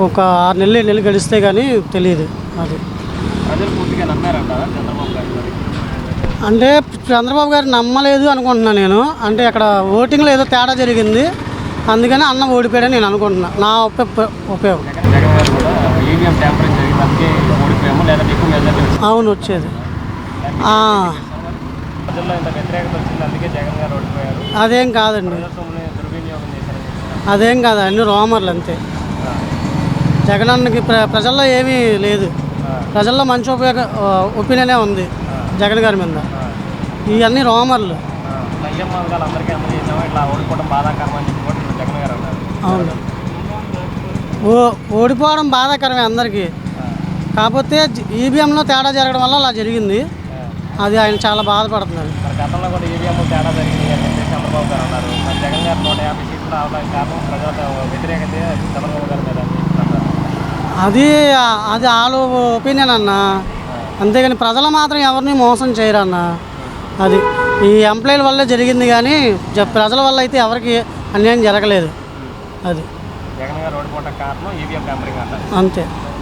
ఒక 6 నెలలు 7 నెలలు గడిస్తే కానీ తెలియదు. అది ప్రజలు పూర్తిగా నమ్మారంటారా చంద్రబాబు గారి మరి? అంటే చంద్రబాబు గారు నమ్మలేదు అనుకుంటున్నాను నేను. అంటే అక్కడ ఓటింగ్లో ఏదో తేడా జరిగింది, అందుకని అన్న ఓడిపోయాడని నేను అనుకుంటున్నా. నా ఉపయోగం. జగన్ గారు కూడా ఈవీఎం ట్యాంపరింగ్ జరిగింది అందుకే ఓడిపోయాము లేదా ఎక్కువ మెజారిటీ వచ్చింది. అవును వచ్చేది. ప్రజల్లో ఇంత వ్యతిరేకత వచ్చింది అందుకే జగన్ గారు ఓడిపోయారు. అదేం కాదండి, ప్రజాస్వామ్యాన్ని దుర్వినియోగం చేశారని. అదేం కాదు, అన్ని రోమర్లు అంతే. జగనన్నకి ప్రజల్లో ఏమీ లేదు. ప్రజల్లో మంచి ఒపీనియనే ఉంది జగన్ గారి మీద. ఇవన్నీ రోమర్లు. సంక్షేమ పథకాలు అందరికీ అందజేసాము, ఇట్లా ఓడిపోవడం బాధాకరం అని చెప్పి కూడా జగన్ గారు అన్నారు. అవును, ఓడిపోవడం బాధాకరమే అందరికీ. కాకపోతే ఈవీఎంలో తేడా జరగడం వల్ల అలా జరిగింది. అది ఆయన చాలా బాధపడుతున్నారు. మరి గతంలో కూడా ఈవీఎం తేడా జరిగింది అని చెప్పి చంద్రబాబు గారు అన్నారు. మరి జగన్ గారు 150 సీట్లు రావడానికి కారణం ప్రజల వ్యతిరేకత చంద్రబాబు గారి మీద అని చెప్తున్నారు. అది అది వాళ్ళ ఒపీనియన్ అన్న, అంతేగాని ప్రజలు మాత్రం ఎవరిని మోసం చేయరన్న. అది ఈ ఎంప్లాయీల వల్లే జరిగింది కానీ ప్రజల వల్ల అయితే ఎవరికి అన్యాయం జరగలేదు. అది జగన్ గారు ఓడిపోవడానికి కారణం ఈవీఎం ట్యాంపరింగ్ అంటారు. అంతే.